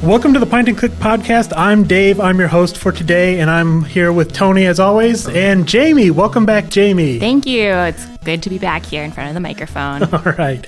Welcome to the Pint and Click podcast. I'm Dave. I'm your host for today, and I'm here with Tony as always, and Jamie. Welcome back, Jamie. Thank you. It's good to be back here in front of the microphone. All right.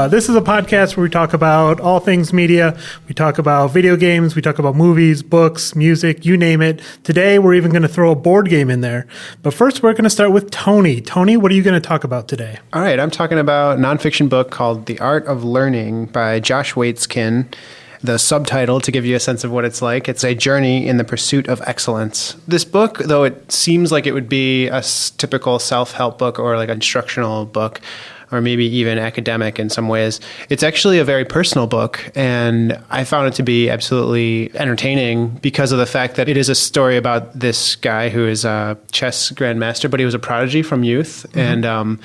This is a podcast where we talk about all things media. We talk about video games. We talk about movies, books, music, you name it. Today, we're even going to throw a board game in there. But first, we're going to start with Tony. Tony, what are you going to talk about today? All right. I'm talking about a nonfiction book called The Art of Learning by Josh Waitzkin. The subtitle, to give you a sense of what it's like, it's a journey in the pursuit of excellence. This book, though it seems like it would be a typical self-help book or like an instructional book, or maybe even academic in some ways, it's actually a very personal book. And I found it to be absolutely entertaining because of the fact that it is a story about this guy who is a chess grandmaster, but he was a prodigy from youth. Mm-hmm. And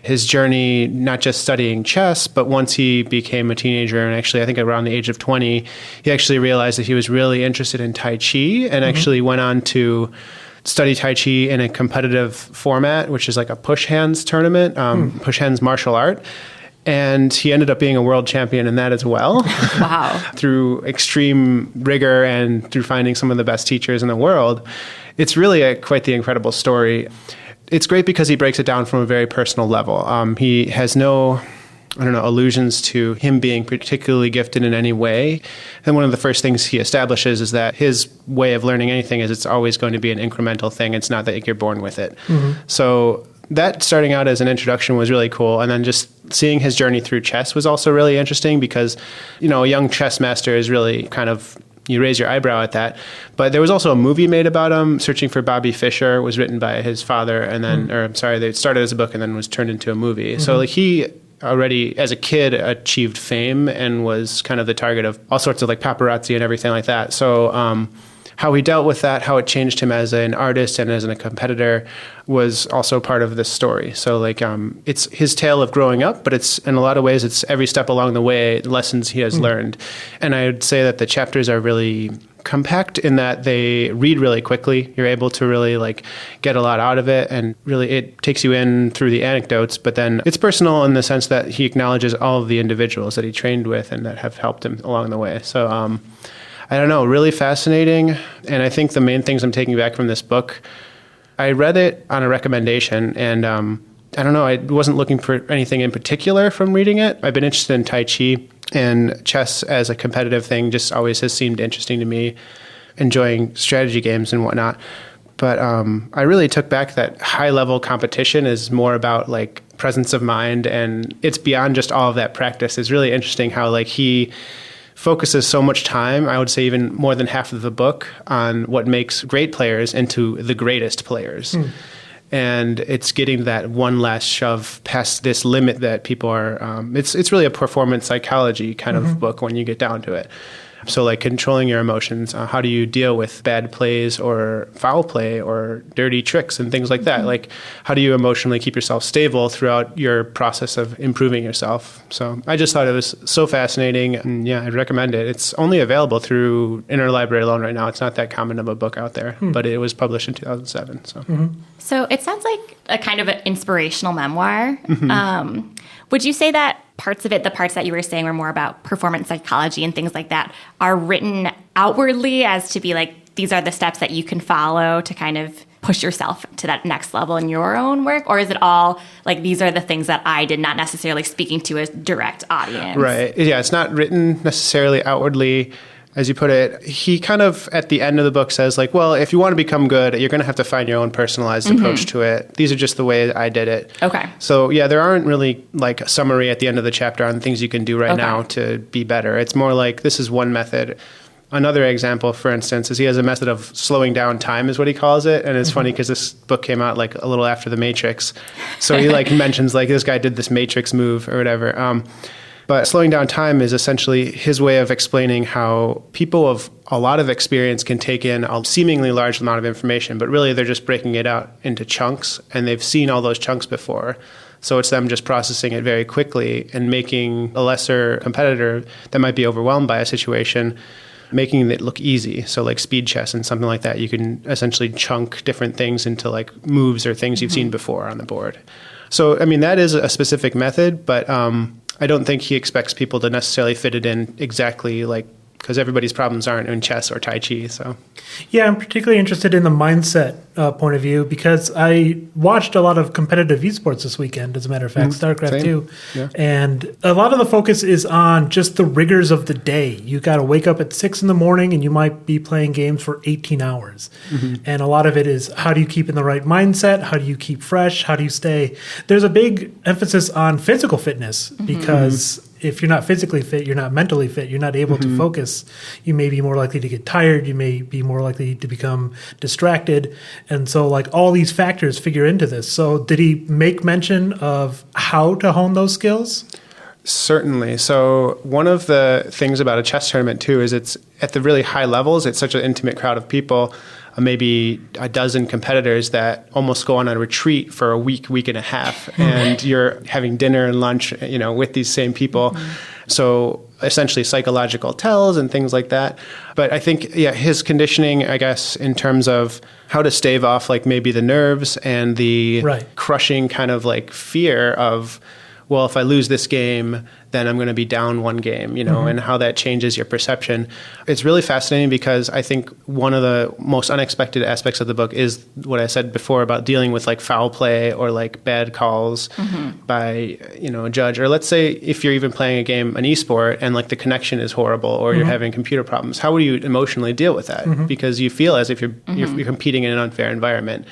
his journey, not just studying chess, but once he became a teenager, and actually I think around the age of 20, he actually realized that he was really interested in Tai Chi and actually went on to study Tai Chi in a competitive format, which is like a push hands tournament, push hands martial art. And he ended up being a world champion in that as well. Wow. Through extreme rigor and through finding some of the best teachers in the world. It's really quite the incredible story. It's great because he breaks it down from a very personal level. He has no, allusions to him being particularly gifted in any way. And one of the first things he establishes is that his way of learning anything is it's always going to be an incremental thing. It's not that you're born with it. Mm-hmm. So that starting out as an introduction was really cool. And then just seeing his journey through chess was also really interesting because, a young chess master is really kind of, you raise your eyebrow at that. But there was also a movie made about him, Searching for Bobby Fischer, was written by his father, and then, they started as a book and then was turned into a movie. Mm-hmm. So he already, as a kid, achieved fame and was kind of the target of all sorts of paparazzi and everything like that. So how he dealt with that, how it changed him as an artist and as a competitor was also part of this story. So it's his tale of growing up, but it's in a lot of ways, it's every step along the way, lessons he has learned. And I would say that the chapters are really compact in that they read really quickly. You're able to really get a lot out of it, and really it takes you in through the anecdotes, but then it's personal in the sense that he acknowledges all of the individuals that he trained with and that have helped him along the way. So, I don't know, really fascinating. And I think the main things I'm taking back from this book, I read it on a recommendation, and I don't know, I wasn't looking for anything in particular from reading it. I've been interested in Tai Chi, and chess as a competitive thing just always has seemed interesting to me, enjoying strategy games and whatnot. But I really took back that high-level competition is more about presence of mind, and it's beyond just all of that practice. It's really interesting how he focuses so much time, I would say even more than half of the book, on what makes great players into the greatest players. And it's getting that one last shove past this limit that people are, it's really a performance psychology kind of book when you get down to it. So controlling your emotions, how do you deal with bad plays or foul play or dirty tricks and things like that? How do you emotionally keep yourself stable throughout your process of improving yourself? So I just thought it was so fascinating, and I'd recommend it. It's only available through Interlibrary alone right now. It's not that common of a book out there, but it was published in 2007. So it sounds like a kind of an inspirational memoir. Would you say that parts of it, the parts that you were saying were more about performance psychology and things like that, are written outwardly as to be these are the steps that you can follow to kind of push yourself to that next level in your own work? Or is it all these are the things that I did, not necessarily speaking to a direct audience? Right. Yeah, it's not written necessarily outwardly. As you put it, he kind of, at the end of the book, says, well, if you want to become good, you're going to have to find your own personalized approach to it. These are just the way I did it. Okay. So, there aren't really, a summary at the end of the chapter on things you can do right now to be better. It's more this is one method. Another example, for instance, is he has a method of slowing down time, is what he calls it. And it's funny because this book came out, a little after The Matrix. So he, mentions, this guy did this Matrix move or whatever. But slowing down time is essentially his way of explaining how people of a lot of experience can take in a seemingly large amount of information, but really they're just breaking it out into chunks, and they've seen all those chunks before. So it's them just processing it very quickly and making a lesser competitor that might be overwhelmed by a situation making it look easy. So like speed chess and something like that, you can essentially chunk different things into like moves or things you've seen before on the board. So, I mean, that is a specific method, but I don't think he expects people to necessarily fit it in exactly like, because everybody's problems aren't in chess or Tai Chi. So, yeah, I'm particularly interested in the mindset point of view because I watched a lot of competitive esports this weekend, as a matter of fact, StarCraft 2. Yeah. And a lot of the focus is on just the rigors of the day. You got to wake up at 6 in the morning and you might be playing games for 18 hours. And a lot of it is how do you keep in the right mindset? How do you keep fresh? How do you stay? There's a big emphasis on physical fitness because if you're not physically fit, you're not mentally fit, you're not able to focus, you may be more likely to get tired, you may be more likely to become distracted. And so like all these factors figure into this. So did he make mention of how to hone those skills? Certainly. So one of the things about a chess tournament too is it's at the really high levels, it's such an intimate crowd of people, maybe a dozen competitors that almost go on a retreat for a week and a half, and you're having dinner and lunch, with these same people. So essentially psychological tells and things like that. But I think, his conditioning, I guess, in terms of how to stave off like maybe the nerves and the crushing kind of like fear of, well, if I lose this game, then I'm going to be down one game, and how that changes your perception. It's really fascinating because I think one of the most unexpected aspects of the book is what I said before about dealing with like foul play or like bad calls by, a judge. Or let's say if you're even playing a game, an esport, and like the connection is horrible or you're having computer problems, how would you emotionally deal with that? Because you feel as if you're competing in an unfair environment.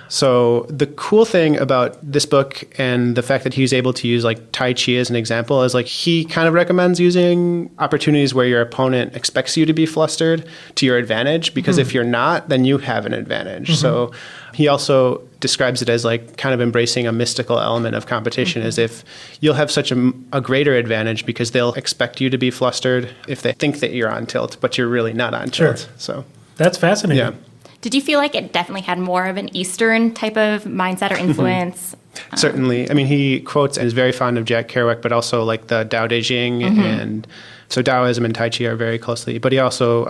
So the cool thing about this book and the fact that he was able to use like Tai Chi as an example is like he kind of recommends using opportunities where your opponent expects you to be flustered to your advantage, because if you're not, then you have an advantage. So he also describes it as like kind of embracing a mystical element of competition, as if you'll have such a greater advantage because they'll expect you to be flustered if they think that you're on tilt, but you're really not on tilt. So that's fascinating. Yeah. Did you feel like it definitely had more of an Eastern type of mindset or influence? Certainly. I mean, he quotes and is very fond of Jack Kerouac, but also like the Tao Te Ching. And so Taoism and Tai Chi are very closely. But he also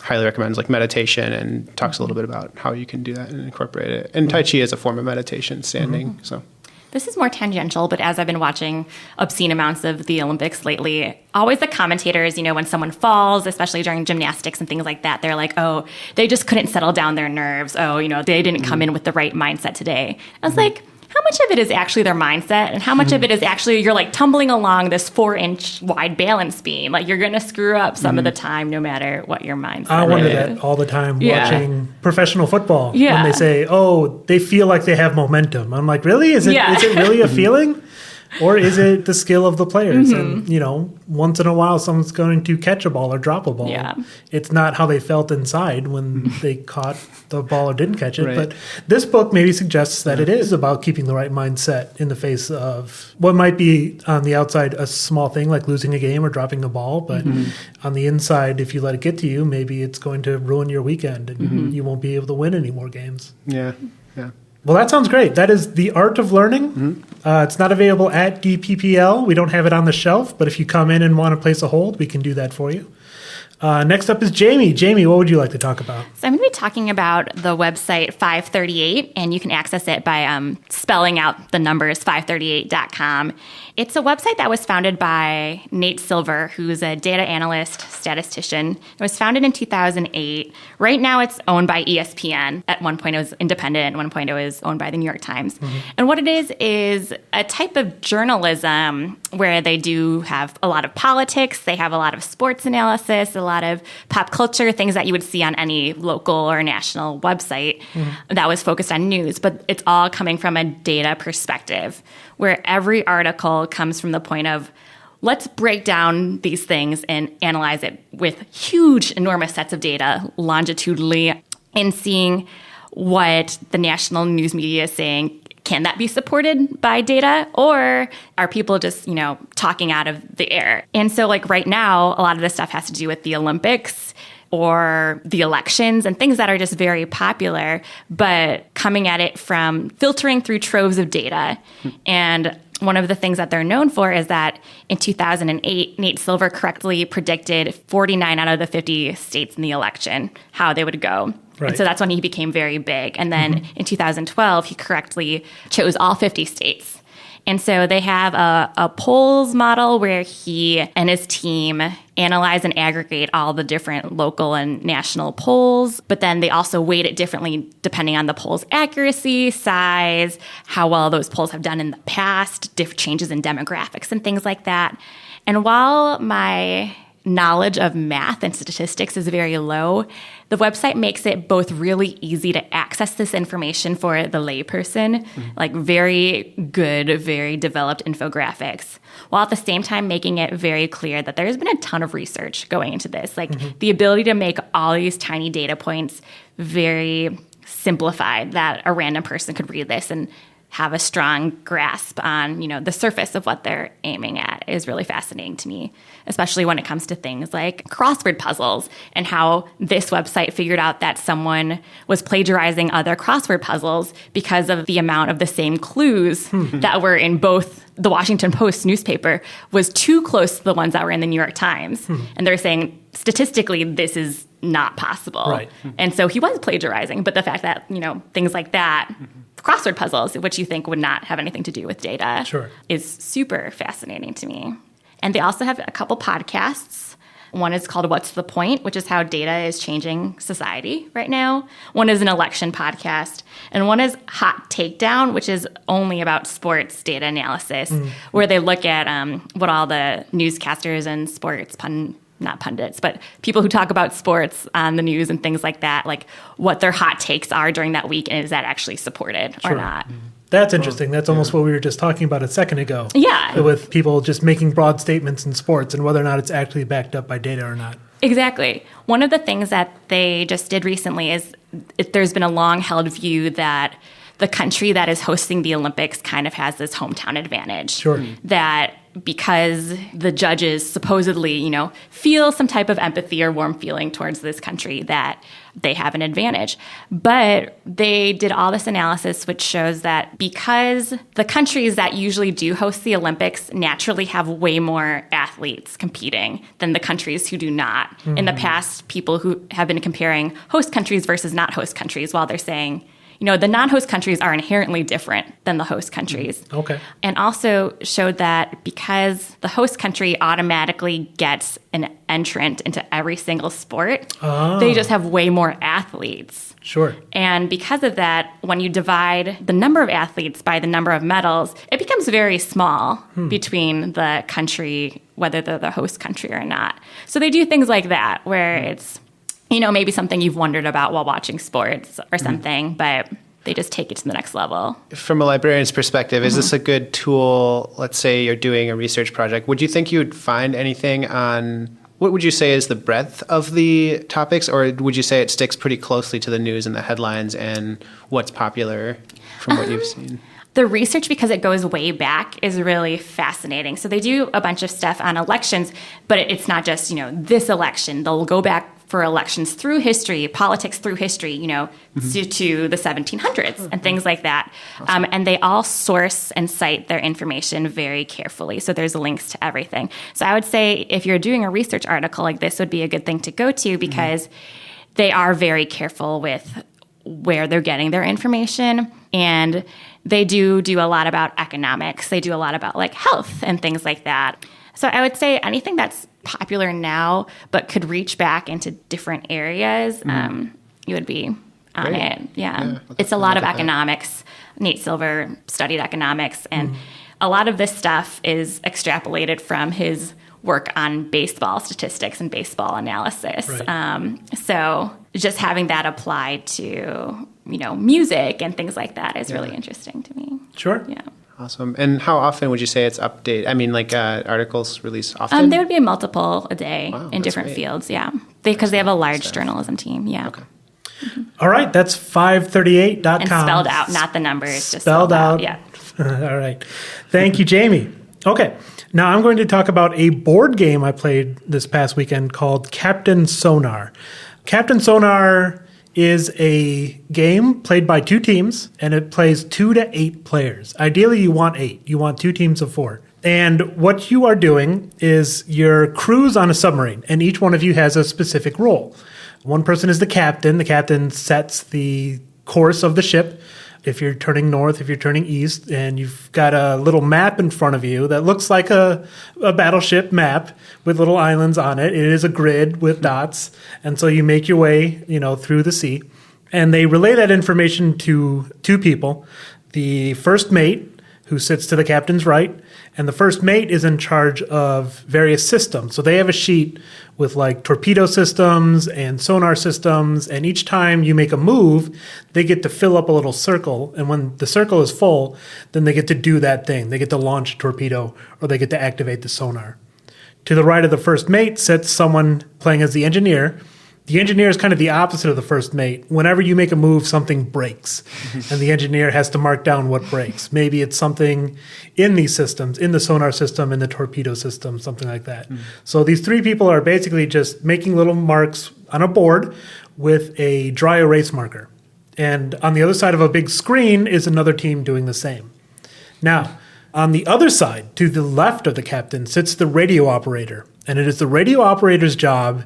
highly recommends like meditation and talks a little bit about how you can do that and incorporate it. And Tai Chi is a form of meditation, standing. So this is more tangential, but as I've been watching obscene amounts of the Olympics lately, always the commentators, when someone falls, especially during gymnastics and things like that, they're like, oh, they just couldn't settle down their nerves. Oh, they didn't come in with the right mindset today. I was like, how much of it is actually their mindset and how much of it is actually you're like tumbling along this 4-inch wide balance beam? Like you're going to screw up some of the time no matter what your mindset is. I wonder that all the time watching professional football when they say, oh, they feel like they have momentum. I'm like, really? Is it really a feeling? Or is it the skill of the players? And, once in a while, someone's going to catch a ball or drop a ball. Yeah. It's not how they felt inside when they caught the ball or didn't catch it. But this book maybe suggests that it is about keeping the right mindset in the face of what might be on the outside a small thing like losing a game or dropping a ball. But on the inside, if you let it get to you, maybe it's going to ruin your weekend and you won't be able to win any more games. Yeah. Well, that sounds great. That is The Art of Learning. It's not available at DPPL. We don't have it on the shelf, but if you come in and want to place a hold, we can do that for you. Next up is Jamie. Jamie, what would you like to talk about? So I'm going to be talking about the website FiveThirtyEight, and you can access it by spelling out the numbers, 538.com. It's a website that was founded by Nate Silver, who's a data analyst, statistician. It was founded in 2008. Right now it's owned by ESPN. At one point it was independent. At one point it was owned by the New York Times. And what it is a type of journalism where they do have a lot of politics. They have a lot of sports analysis, a lot of pop culture, things that you would see on any local or national website that was focused on news. But it's all coming from a data perspective, where every article comes from the point of, let's break down these things and analyze it with huge, enormous sets of data longitudinally and seeing what the national news media is saying. Can that be supported by data, or are people just, talking out of the air? And so like right now, a lot of this stuff has to do with the Olympics. or the elections and things that are just very popular, but coming at it from filtering through troves of data. And one of the things that they're known for is that in 2008, Nate Silver correctly predicted 49 out of the 50 states in the election, how they would go. Right. And so that's when he became very big. And then in 2012, he correctly chose all 50 states. And so they have a polls model where he and his team analyze and aggregate all the different local and national polls, but then they also weight it differently depending on the poll's accuracy, size, how well those polls have done in the past, different changes in demographics and things like that. And while my knowledge of math and statistics is very low, the website makes it both really easy to access this information for the layperson, like very good, very developed infographics, while at the same time making it very clear that there's been a ton of research going into this. Like the ability to make all these tiny data points very simplified, that a random person could read this and have a strong grasp on, the surface of what they're aiming at is really fascinating to me, especially when it comes to things like crossword puzzles and how this website figured out that someone was plagiarizing other crossword puzzles because of the amount of the same clues that were in both the Washington Post newspaper was too close to the ones that were in the New York Times. And they're saying, statistically, this is not possible. Right. And so he was plagiarizing. But the fact that, things like that, crossword puzzles, which you think would not have anything to do with data, is super fascinating to me. And they also have a couple podcasts. One is called What's the Point, which is how data is changing society right now. One is an election podcast. And one is Hot Takedown, which is only about sports data analysis, where they look at what all the newscasters and sports not pundits, but people who talk about sports on the news and things like that, like what their hot takes are during that week, and is that actually supported or not? That's interesting. That's almost what we were just talking about a second ago. Yeah. With people just making broad statements in sports and whether or not it's actually backed up by data or not. Exactly. One of the things that they just did recently is there's been a long-held view that the country that is hosting the Olympics kind of has this hometown advantage. That because the judges supposedly, feel some type of empathy or warm feeling towards this country, that they have an advantage. But they did all this analysis, which shows that because the countries that usually do host the Olympics naturally have way more athletes competing than the countries who do not. In the past, people who have been comparing host countries versus not host countries, while they're saying, the non-host countries are inherently different than the host countries. Okay. And also showed that because the host country automatically gets an entrant into every single sport, they just have way more athletes. And because of that, when you divide the number of athletes by the number of medals, it becomes very small between the country, whether they're the host country or not. So they do things like that, where it's maybe something you've wondered about while watching sports or something, but they just take it to the next level. From a librarian's perspective, is this a good tool? Let's say you're doing a research project. Would you think you would find anything on, what would you say is the breadth of the topics? Or would you say it sticks pretty closely to the news and the headlines and what's popular from what you've seen? The research, because it goes way back, is really fascinating. So they do a bunch of stuff on elections, but it's not just, this election. They'll go back for elections through history, politics through history, to the 1700s and things like that. And they all source and cite their information very carefully. So there's links to everything. So I would say if you're doing a research article like this, would be a good thing to go to, because they are very careful with where they're getting their information. And they do a lot about economics. They do a lot about like health and things like that. So I would say anything that's popular now but could reach back into different areas, you would be on it. Yeah. It's a lot of economics. Nate Silver studied economics, and a lot of this stuff is extrapolated from his work on baseball statistics and baseball analysis. So just having that applied to, music and things like that is really interesting to me. Yeah. Awesome. And how often would you say it's updated? I mean, like articles release often? There would be multiple a day in different fields, because they have a large journalism team, Okay. All right, that's 538.com. And spelled out, not the numbers. Just Spelled out. Yeah. All right. Thank you, Jamie. Okay. Now I'm going to talk about a board game I played this past weekend called Captain Sonar. Captain Sonar is a game played by 2 teams, and it plays 2 to 8 players. Ideally, you want 8. You want 2 teams of 4. And what you are doing is your crew's on a submarine, and each one of you has a specific role. One person is the captain. The captain sets the course of the ship. If you're turning north, if you're turning east, and you've got a little map in front of you that looks like a battleship map with little islands on it. It is a grid with dots. And so you make your way, through the sea. And they relay that information to 2 people. The first mate, who sits to the captain's right, and the first mate is in charge of various systems. So they have a sheet with like torpedo systems and sonar systems, and each time you make a move, they get to fill up a little circle, and when the circle is full, then they get to do that thing. They get to launch a torpedo, or they get to activate the sonar. To the right of the first mate sits someone playing as the engineer. The engineer is kind of the opposite of the first mate. Whenever you make a move, something breaks, and the engineer has to mark down what breaks. Maybe it's something in these systems, in the sonar system, in the torpedo system, something like that. So these 3 people are basically just making little marks on a board with a dry erase marker. And on the other side of a big screen is another team doing the same. Now, on the other side, to the left of the captain, sits the radio operator. And it is the radio operator's job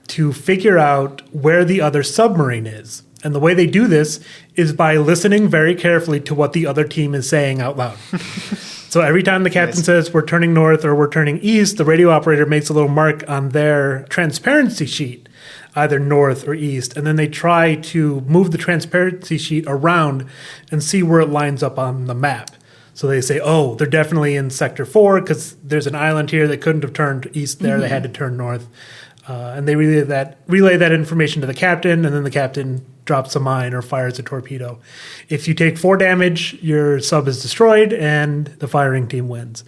to figure out where the other submarine is. And the way they do this is by listening very carefully to what the other team is saying out loud. So every time the captain says we're turning north or we're turning east, the radio operator makes a little mark on their transparency sheet, either north or east, and then they try to move the transparency sheet around and see where it lines up on the map. So they say, oh, they're definitely in sector 4 because there's an island here that couldn't have turned east there. They had to turn north. And they relay that information to the captain, and then the captain drops a mine or fires a torpedo. If you take 4 damage, your sub is destroyed, and the firing team wins.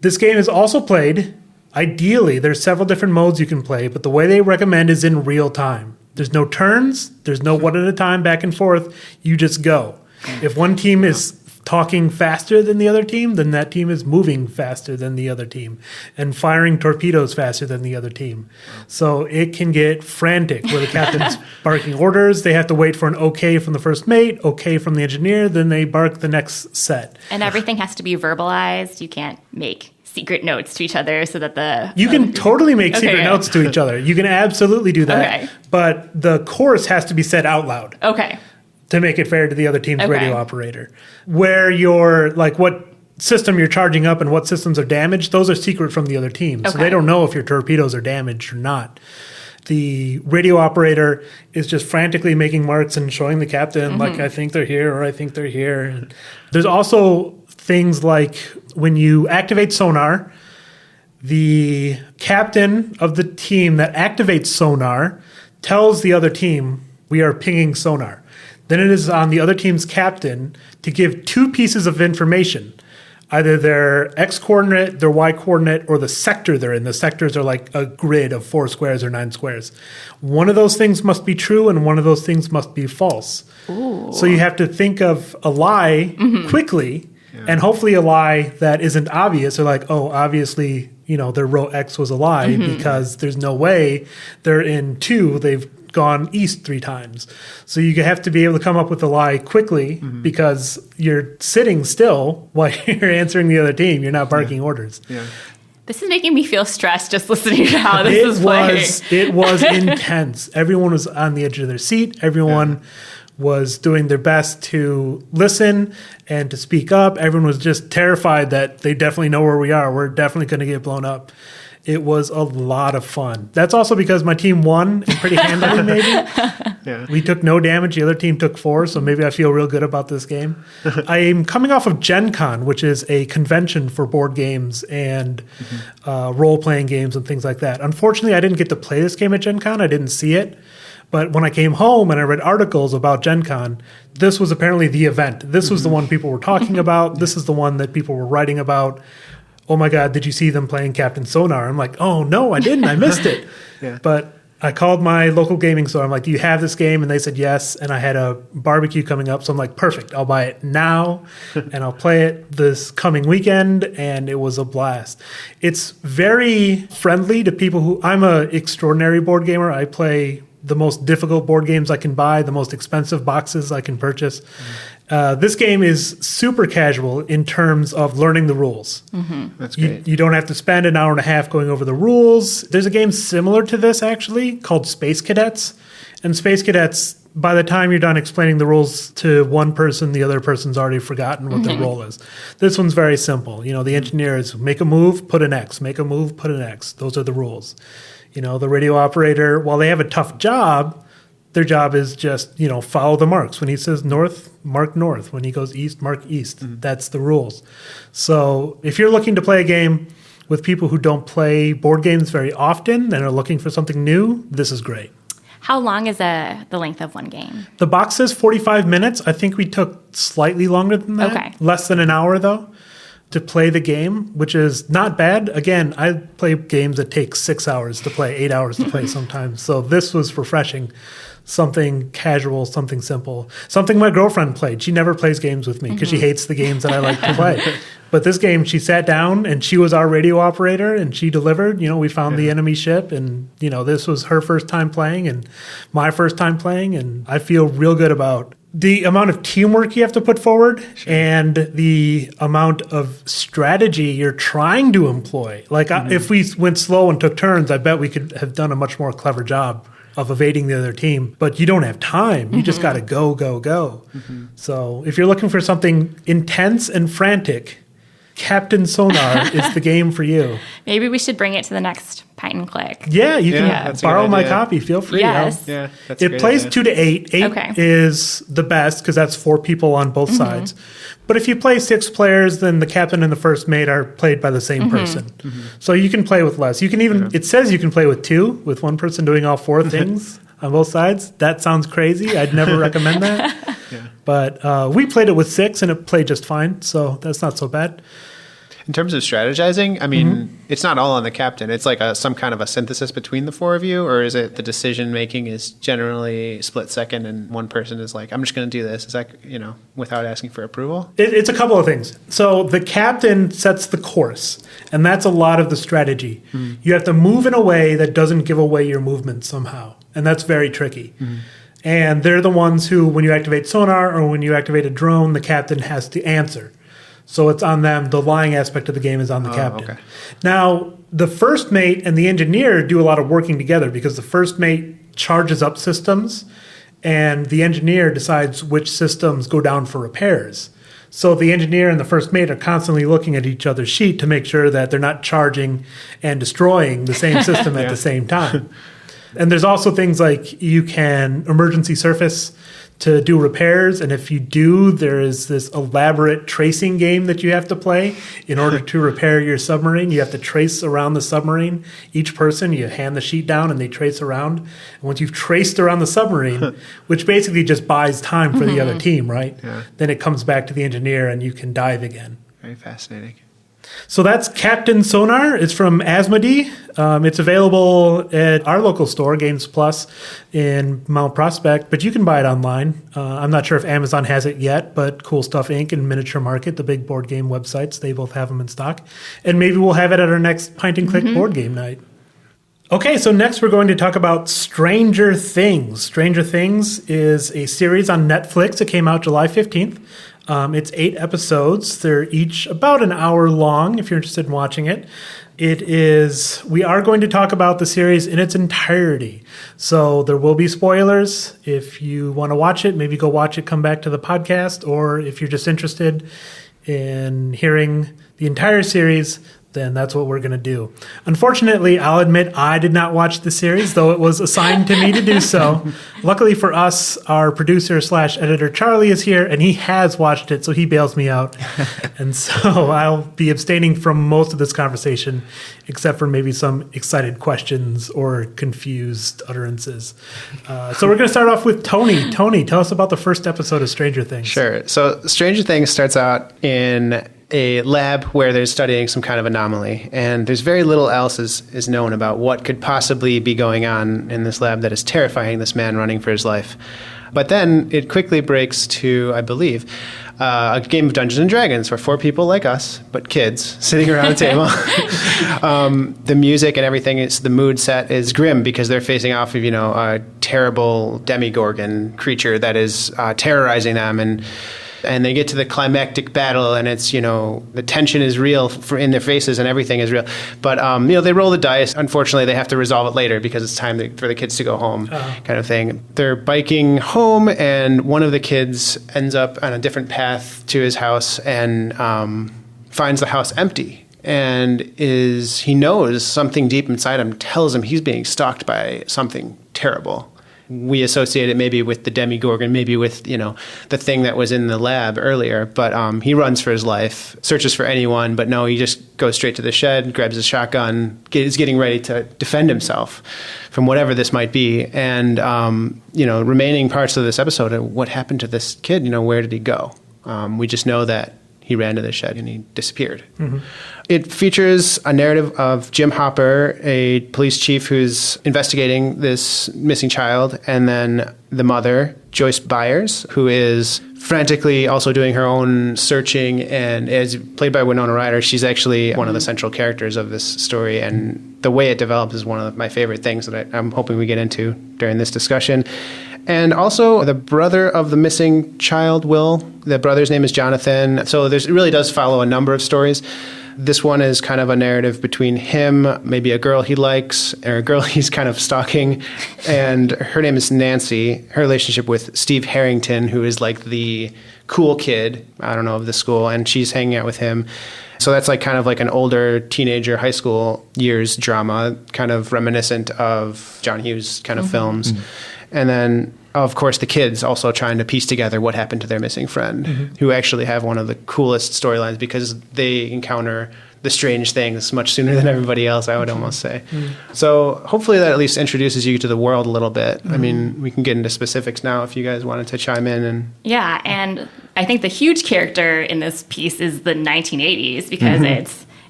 This game is also played, ideally, there's several different modes you can play, but the way they recommend is in real time. There's no turns, there's no one at a time back and forth, you just go. If one team is talking faster than the other team, then that team is moving faster than the other team and firing torpedoes faster than the other team. So it can get frantic where the captain's barking orders. They have to wait for an okay from the first mate, okay from the engineer, then they bark the next set. And everything has to be verbalized. You can't make secret notes to each other so that You can totally make secret notes to each other. You can absolutely do that. But the course has to be said out loud. Okay. To make it fair to the other team's radio operator. Where you're, like, what system you're charging up and what systems are damaged, those are secret from the other team. So they don't know if your torpedoes are damaged or not. The radio operator is just frantically making marks and showing the captain, like, I think they're here or I think they're here. And there's also things like when you activate sonar, the captain of the team that activates sonar tells the other team, we are pinging sonar. Then it is on the other team's captain to give 2 pieces of information, either their X coordinate, their Y coordinate, or the sector they're in. The sectors are like a grid of 4 squares or 9 squares. One of those things must be true and one of those things must be false. Ooh. So you have to think of a lie quickly and hopefully a lie that isn't obvious, or like, oh, obviously, their row X was a lie because there's no way they're in 2. They've gone east 3 times. So you have to be able to come up with a lie quickly because you're sitting still while you're answering the other team. You're not barking orders. Yeah. This is making me feel stressed just listening to how this is playing. It was intense. Everyone was on the edge of their seat. Everyone was doing their best to listen and to speak up. Everyone was just terrified that they definitely know where we are. We're definitely going to get blown up. It was a lot of fun. That's also because my team won pretty handily, maybe. We took no damage. The other team took 4, so maybe I feel real good about this game. I'm coming off of Gen Con, which is a convention for board games and role-playing games and things like that. Unfortunately, I didn't get to play this game at Gen Con. I didn't see it. But when I came home and I read articles about Gen Con, this was apparently the event. This was the one people were talking about. This is the one that people were writing about. Oh my God, did you see them playing Captain Sonar? I'm like, oh no, I didn't. I missed it. But I called my local gaming store. I'm like, do you have this game? And they said yes. And I had a barbecue coming up. So I'm like, perfect. I'll buy it now and I'll play it this coming weekend. And it was a blast. It's very friendly to people who, I'm an extraordinary board gamer. I play the most difficult board games I can buy, the most expensive boxes I can purchase. This game is super casual in terms of learning the rules. That's great. You don't have to spend an hour and a half going over the rules. There's a game similar to this, actually, called Space Cadets. And Space Cadets, by the time you're done explaining the rules to one person, the other person's already forgotten what the role is. This one's very simple. You know, the engineer is make a move, put an X. Make a move, put an X. Those are the rules. You know, the radio operator, while they have a tough job, their job is just, you know, follow the marks. When he says north, mark north. When he goes east, mark east. That's the rules. So if you're looking to play a game with people who don't play board games very often and are looking for something new, this is great. How long is the length of one game? The box says 45 minutes. I think we took slightly longer than that. Okay. Less than an hour, though, to play the game, which is not bad. Again, I play games that take 6 hours to play, 8 hours to play sometimes. So this was refreshing. Something casual, something simple, something my girlfriend played. She never plays games with me because she hates the games that I like to play. But this game, she sat down and she was our radio operator and she delivered. You know, we found the enemy ship and, you know, this was her first time playing and my first time playing. And I feel real good about the amount of teamwork you have to put forward and the amount of strategy you're trying to employ. Like if we went slow and took turns, I bet we could have done a much more clever job of evading the other team, but you don't have time. You just got to go, go, go. So if you're looking for something intense and frantic, Captain Sonar is the game for you. Maybe we should bring it to the next Pint and Click. Yeah, you can that's a borrow good my idea. copy. Feel free. Yes. Yeah, that's a It great plays idea. 2 to 8. 8 Okay. is the best because that's 4 people on both sides. But if you play 6 players, then the captain and the first mate are played by the same person. So you can play with less. You can even, it says you can play with 2, with one person doing all 4 things on both sides. That sounds crazy. I'd never recommend that. But we played it with 6 and it played just fine. So that's not so bad. In terms of strategizing, I mean, it's not all on the captain. It's like some kind of a synthesis between the 4 of you, or is it the decision making is generally split second and one person is like, I'm just going to do this? Is that, you know, without asking for approval? It's a couple of things. So the captain sets the course, and that's a lot of the strategy. You have to move in a way that doesn't give away your movement somehow, and that's very tricky. And they're the ones who, when you activate sonar or when you activate a drone, the captain has to answer. So it's on them. The lying aspect of the game is on the captain. Okay. Now, the first mate and the engineer do a lot of working together because the first mate charges up systems and the engineer decides which systems go down for repairs. So the engineer and the first mate are constantly looking at each other's sheet to make sure that they're not charging and destroying the same system at the same time. And there's also things like you can emergency surface to do repairs, and if you do, there is this elaborate tracing game that you have to play in order to repair your submarine. You have to trace around the submarine. Each person, you hand the sheet down and they trace around. And once you've traced around the submarine, which basically just buys time for the other team, right? Then it comes back to the engineer and you can dive again. Very fascinating. So that's Captain Sonar. It's from Asmodee. It's available at our local store, Games Plus, in Mount Prospect, but you can buy it online. I'm not sure if Amazon has it yet, but Cool Stuff Inc. and Miniature Market, the big board game websites, they both have them in stock. And maybe we'll have it at our next Pint and Click board game night. Okay, so next we're going to talk about Stranger Things. Stranger Things is a series on Netflix. It came out July 15th. It's 8 episodes. They're each about an hour long if you're interested in watching it. We are going to talk about the series in its entirety. So there will be spoilers. If you want to watch it, maybe go watch it, come back to the podcast. Or if you're just interested in hearing the entire series, then that's what we're going to do. Unfortunately, I'll admit I did not watch the series, though it was assigned to me to do so. Luckily for us, our producer/editor Charlie is here, and he has watched it, so he bails me out. And so I'll be abstaining from most of this conversation, except for maybe some excited questions or confused utterances. So we're going to start off with Tony. Tony, tell us about the first episode of Stranger Things. Sure. So Stranger Things starts out in a lab where they're studying some kind of anomaly. And there's very little else is known about what could possibly be going on in this lab that is terrifying this man running for his life. But then it quickly breaks to, I believe, a game of Dungeons and Dragons where 4 people like us, but kids, sitting around a table. The music and everything, the mood set is grim because they're facing off of, a terrible demigorgon creature that is terrorizing them. And they get to the climactic battle, and it's, the tension is real in their faces and everything is real. But, they roll the dice. Unfortunately, they have to resolve it later because it's time for the kids to go home kind of thing. They're biking home, and one of the kids ends up on a different path to his house and finds the house empty. And he knows something deep inside him tells him he's being stalked by something terrible. We associate it maybe with the demigorgon, maybe with, the thing that was in the lab earlier. But he runs for his life, searches for anyone. But no, he just goes straight to the shed, grabs his shotgun, is getting ready to defend himself from whatever this might be. And, remaining parts of this episode, what happened to this kid? Where did he go? We just know that he ran to the shed and he disappeared. Mm-hmm. It features a narrative of Jim Hopper, a police chief who's investigating this missing child, and then the mother, Joyce Byers, who is frantically also doing her own searching, and is played by Winona Ryder. She's actually one of the central characters of this story, and the way it develops is one of my favorite things that I'm hoping we get into during this discussion. And also the brother of the missing child, Will. The brother's name is Jonathan. So it really does follow a number of stories. This one is kind of a narrative between him, maybe a girl he likes, or a girl he's kind of stalking, and her name is Nancy. Her relationship with Steve Harrington, who is like the cool kid, of the school, and she's hanging out with him. So that's kind of like an older teenager, high school years drama, kind of reminiscent of John Hughes kind of films. Mm-hmm. And then, of course, the kids also trying to piece together what happened to their missing friend, who actually have one of the coolest storylines because they encounter the strange things much sooner than everybody else, I would almost say. Mm-hmm. So hopefully that at least introduces you to the world a little bit. Mm-hmm. I mean, we can get into specifics now if you guys wanted to chime in. Yeah, and I think the huge character in this piece is the 1980s because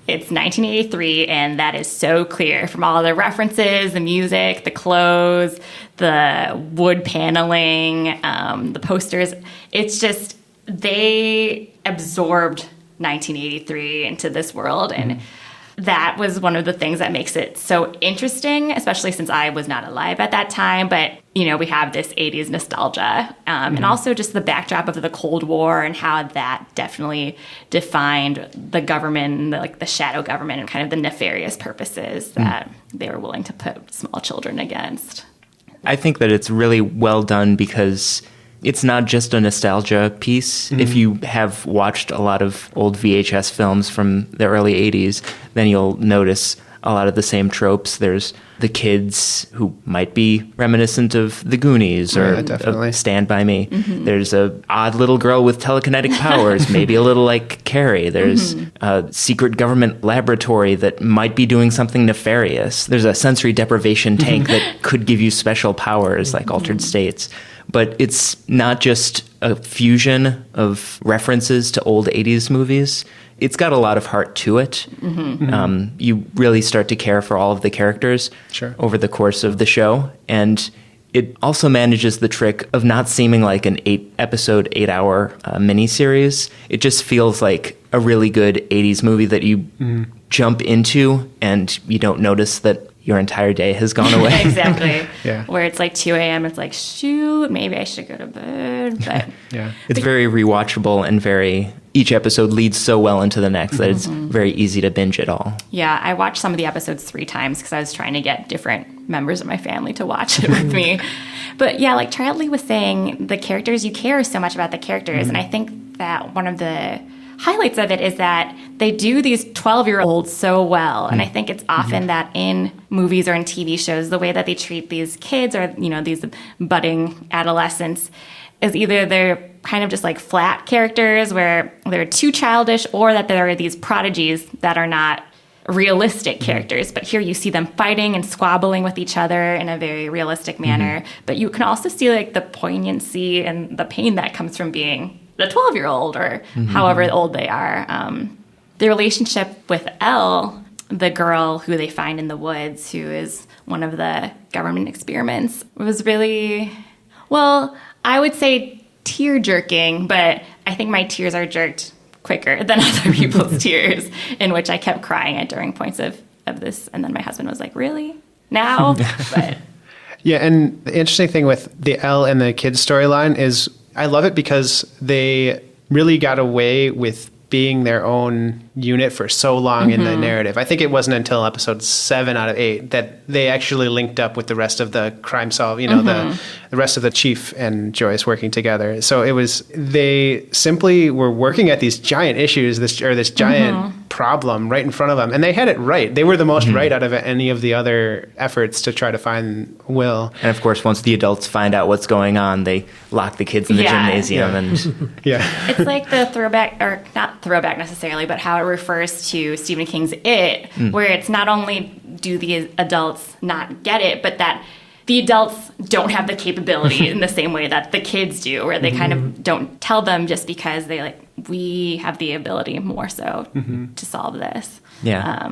it's 1983, and that is so clear from all the references, the music, the clothes, the wood paneling, the posters. It's just, they absorbed 1983 into this world, and that was one of the things that makes it so interesting, especially since I was not alive at that time. But, we have this 80s nostalgia, and also just the backdrop of the Cold War and how that definitely defined the government, the shadow government, and kind of the nefarious purposes that they were willing to put small children against. I think that it's really well done because it's not just a nostalgia piece. Mm-hmm. If you have watched a lot of old VHS films from the early 80s, then you'll notice a lot of the same tropes. There's the kids who might be reminiscent of The Goonies or of Stand By Me. Mm-hmm. There's a odd little girl with telekinetic powers, maybe a little like Carrie. There's a secret government laboratory that might be doing something nefarious. There's a sensory deprivation tank that could give you special powers like altered states. But it's not just a fusion of references to old 80s movies. It's got a lot of heart to it. Mm-hmm. You really start to care for all of the characters over the course of the show. And it also manages the trick of not seeming like an 8-episode, 8-hour miniseries. It just feels like a really good 80s movie that you jump into and you don't notice that your entire day has gone away. Exactly. Where it's like 2 a.m. It's like, shoot, maybe I should go to bed. But it's very rewatchable and each episode leads so well into the next that it's very easy to binge it all. Yeah, I watched some of the episodes 3 times because I was trying to get different members of my family to watch it with me. But yeah, like Charlie was saying, the characters, you care so much about the characters. And I think that one of the highlights of it is that they do these 12-year-olds so well. And I think it's often that in movies or in TV shows, the way that they treat these kids or, these budding adolescents is either they're kind of just like flat characters where they're too childish, or that there are these prodigies that are not realistic characters. But here you see them fighting and squabbling with each other in a very realistic manner. But you can also see like the poignancy and the pain that comes from being the 12-year-old or however old they are. The relationship with Elle, the girl who they find in the woods, who is one of the government experiments, was really, well, I would say tear-jerking, but I think my tears are jerked quicker than other people's tears, in which I kept crying at during points of this. And then my husband was like, really? Now? But yeah, and the interesting thing with the Elle and the kids storyline is I love it because they really got away with being their own unit for so long in the narrative. I think it wasn't until episode 7 out of 8 that they actually linked up with the rest of the crime solve, the rest of the chief and Joyce working together. So it was, they simply were working at these giant issues, this giant problem right in front of them. And they had it right. They were the most right out of any of the other efforts to try to find Will. And of course, once the adults find out what's going on, they lock the kids in the gymnasium. And it's like the throwback, or not throwback necessarily, but how it refers to Stephen King's It, where it's not only do the adults not get it, but that the adults don't have the capability in the same way that the kids do, where they kind of don't tell them just because we have the ability more so to solve this. Yeah.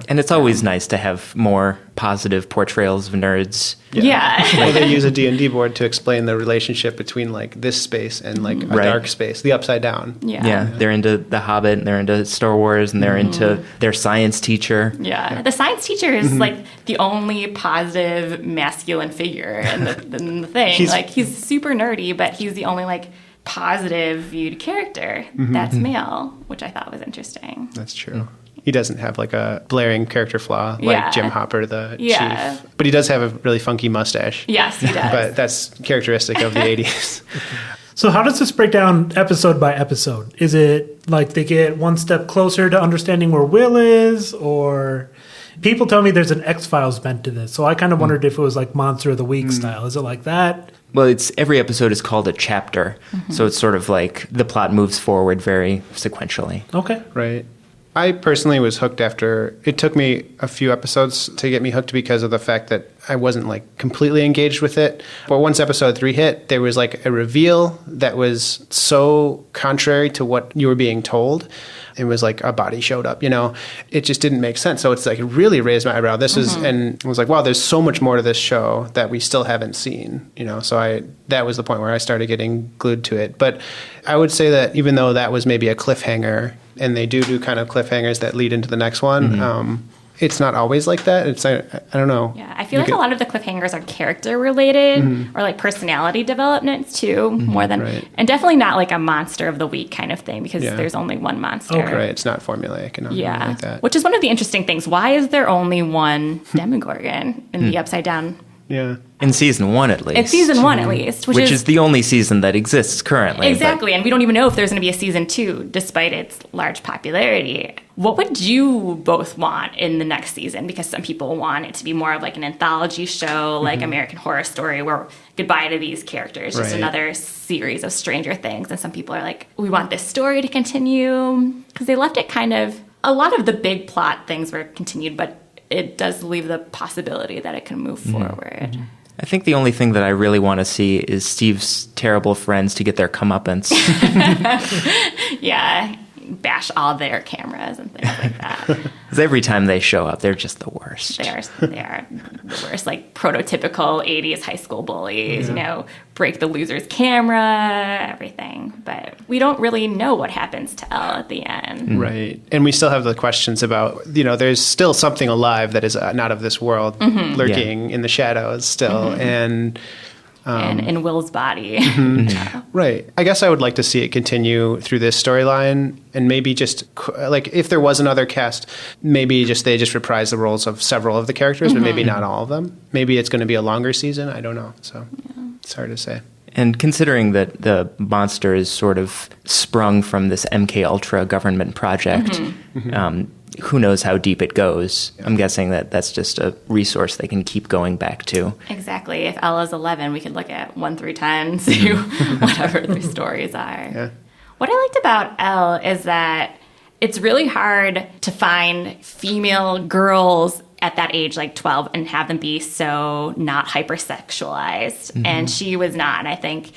And it's always nice to have more positive portrayals of nerds. Well, they use a D&D board to explain the relationship between like this space and like a dark space, the upside down. Yeah, they're into The Hobbit, and they're into Star Wars, and they're into their science teacher. The science teacher is like the only positive masculine figure in the thing. He's super nerdy, but he's the only like positive viewed character that's male, which I thought was interesting. That's true. He doesn't have like a blaring character flaw like Jim Hopper, the chief. But he does have a really funky mustache. Yes, he does. But that's characteristic of the 80s. So how does this break down episode by episode? Is it like they get one step closer to understanding where Will is, or people tell me there's an X-Files bent to this. So I kind of wondered if it was like Monster of the Week style. Is it like that? Well, every episode is called a chapter. So it's sort of like the plot moves forward very sequentially. Okay. Right. I personally was hooked after, it took me a few episodes to get me hooked because of the fact that I wasn't like completely engaged with it. But once episode 3 hit, there was like a reveal that was so contrary to what you were being told. It was like a body showed up, it just didn't make sense. So it's like, it really raised my eyebrow. And I was like, wow, there's so much more to this show that we still haven't seen, so that was the point where I started getting glued to it. But I would say that even though that was maybe a cliffhanger, and they do kind of cliffhangers that lead into the next one, it's not always like that. It's I don't know. Yeah, I feel like a lot of the cliffhangers are character related or like personality developments too, more than, and definitely not like a Monster of the Week kind of thing, because there's only one monster. Okay. Right, it's not formulaic and like that. Which is one of the interesting things. Why is there only one Demogorgon in the Upside Down? Yeah. In season 1, at least. In season 1, at least. Which is the only season that exists currently. Exactly. And we don't even know if there's going to be a season 2, despite its large popularity. What would you both want in the next season? Because some people want it to be more of like an anthology show, like American Horror Story, where goodbye to these characters, just another series of Stranger Things. And some people are like, we want this story to continue. Because they left it kind of, a lot of the big plot things were continued, but it does leave the possibility that it can move forward. I think the only thing that I really want to see is Steve's terrible friends to get their comeuppance. Bash all their cameras and things like that. Because every time they show up, they're just the worst. They are the worst, like prototypical 80s high school bullies, break the loser's camera, everything. But we don't really know what happens to Elle at the end. Right. And we still have the questions about, there's still something alive that is not of this world lurking in the shadows still. And in Will's body. Right. I guess I would like to see it continue through this storyline, and maybe just like if there was another cast, maybe they just reprise the roles of several of the characters, but maybe not all of them. Maybe it's going to be a longer season. I don't know. So it's hard to say. And considering that the monster is sort of sprung from this MK Ultra government project, who knows how deep it goes? I'm guessing that's just a resource they can keep going back to. Exactly. If Elle is 11, we could look at 1 through 10, see whatever their stories are. Yeah. What I liked about Elle is that it's really hard to find female girls at that age, like 12, and have them be so not hypersexualized. And she was not. And I think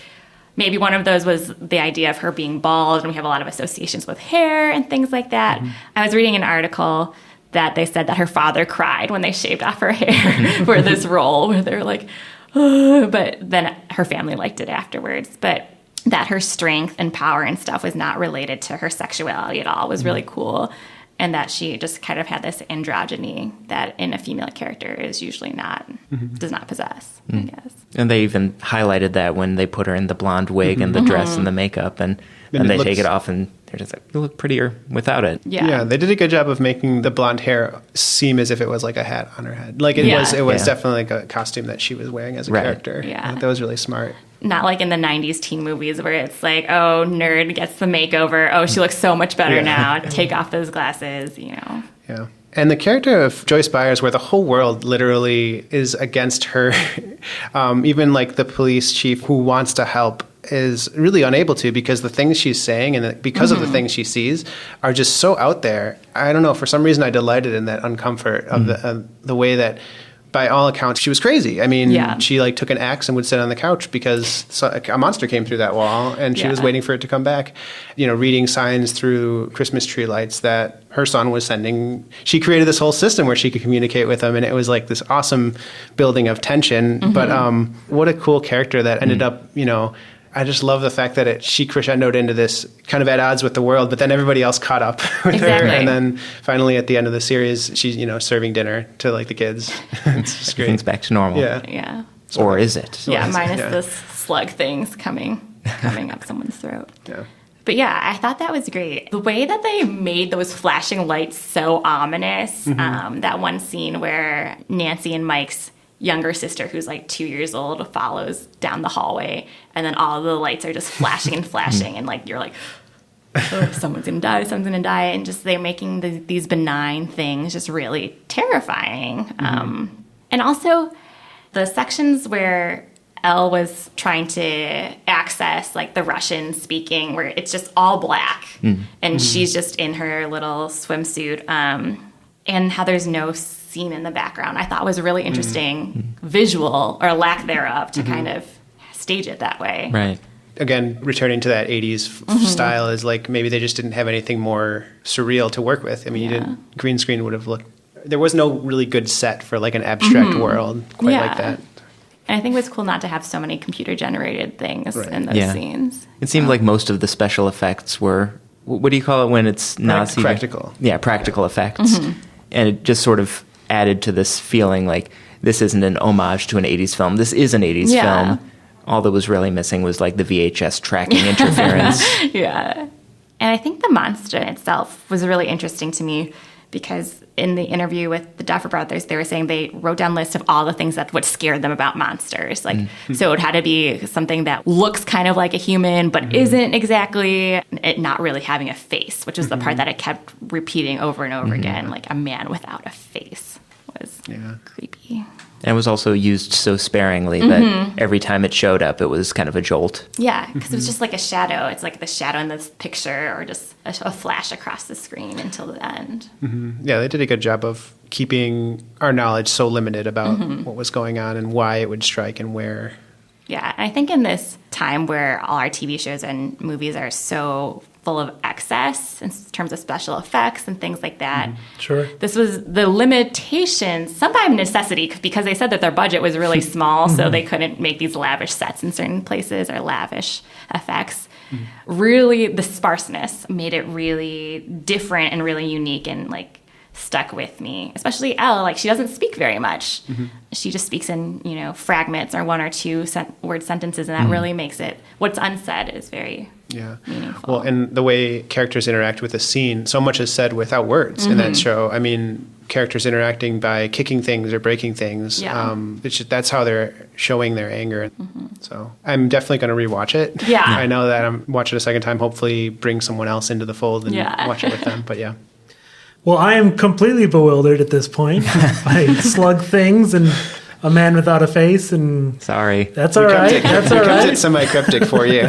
maybe one of those was the idea of her being bald, and we have a lot of associations with hair and things like that. I was reading an article that they said that her father cried when they shaved off her hair for this role, where they're like, oh, but then her family liked it afterwards. But that her strength and power and stuff was not related to her sexuality at all was really cool. And that she just kind of had this androgyny that in a female character is usually not, does not possess, I guess. And they even highlighted that when they put her in the blonde wig and the dress and the makeup, and they take it off and they're just like, you look prettier without it. Yeah, they did a good job of making the blonde hair seem as if it was like a hat on her head. Like it was definitely like a costume that she was wearing as a character. Yeah. That was really smart. Not like in the 90s teen movies where it's like, oh, nerd gets the makeover. Oh, she looks so much better now. Take off those glasses, you know. Yeah. And the character of Joyce Byers, where the whole world literally is against her, even like the police chief who wants to help is really unable to, because the things she's saying and because of the things she sees are just so out there. I don't know. For some reason, I delighted in that uncomfort of the way that, by all accounts, she was crazy. I mean, she like took an axe and would sit on the couch because a monster came through that wall, and she was waiting for it to come back. You know, reading signs through Christmas tree lights that her son was sending. She created this whole system where she could communicate with him, and it was like this awesome building of tension. But what a cool character that ended up, you know. I just love the fact that she crescendoed into this kind of at odds with the world, but then everybody else caught up with her. And then finally at the end of the series, she's, you know, serving dinner to like the kids. It's just great. Everything's back to normal. Yeah. Or is it? Yeah, minus the slug things coming up someone's throat. Yeah. But yeah, I thought that was great. The way that they made those flashing lights so ominous, that one scene where Nancy and Mike's younger sister, who's like 2 years old, follows down the hallway, and then all the lights are just flashing and flashing, and like you're like, oh, someone's gonna die, and just they're making these benign things just really terrifying. And also the sections where Elle was trying to access like the Russian speaking, where it's just all black, and she's just in her little swimsuit, and how there's no scene in the background, I thought was a really interesting visual, or lack thereof, to kind of stage it that way. Right. Again, returning to that 80s style is like maybe they just didn't have anything more surreal to work with. I mean, green screen would have looked, there was no really good set for like an abstract world quite like that. And I think it was cool not to have so many computer-generated things in those scenes. It seemed like most of the special effects were, what do you call it when it's not practical? Yeah, practical effects. And it just sort of added to this feeling like this isn't an homage to an 80s film. This is an 80s film. All that was really missing was like the VHS tracking interference. And I think the monster itself was really interesting to me, because in the interview with the Duffer Brothers, they were saying they wrote down lists of all the things that would scare them about monsters. Like, so it had to be something that looks kind of like a human, but isn't exactly, it not really having a face, which is the part that I kept repeating over and over again. Like, a man without a face was creepy. And it was also used so sparingly that every time it showed up, it was kind of a jolt. Yeah, because it was just like a shadow. It's like the shadow in this picture, or just a flash across the screen until the end. Yeah, they did a good job of keeping our knowledge so limited about what was going on and why it would strike and where. Yeah, and I think in this time where all our TV shows and movies are so full of excess in terms of special effects and things like that. Sure. This was the limitations, some by necessity, because they said that their budget was really small, so they couldn't make these lavish sets in certain places or lavish effects. Really, the sparseness made it really different and really unique, and like stuck with me. Especially Elle, like she doesn't speak very much. She just speaks in, you know, fragments or one or two word sentences, and that really makes it, what's unsaid is very meaningful. Well, and the way characters interact with a scene, so much is said without words in that show. I mean, characters interacting by kicking things or breaking things. That's how they're showing their anger. So I'm definitely going to rewatch it. Yeah. I know that I'm watching it a second time, hopefully bring someone else into the fold and watch it with them. But yeah. Well, I am completely bewildered at this point by slug things and a man without a face, and sorry, that's all right. That's all right. It's semi-cryptic for you.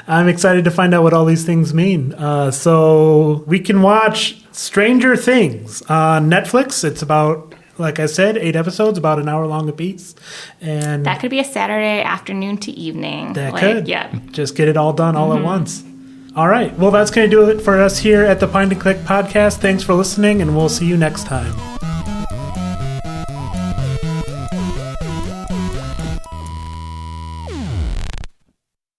I'm excited to find out what all these things mean. So we can watch Stranger Things on Netflix. It's about Like I said, 8 episodes, about an hour long apiece. And That could be a Saturday afternoon to evening. that could. Yeah. Just get it all done all at once. All right. Well, that's going to do it for us here at the Point and Click Podcast. Thanks for listening, and we'll see you next time.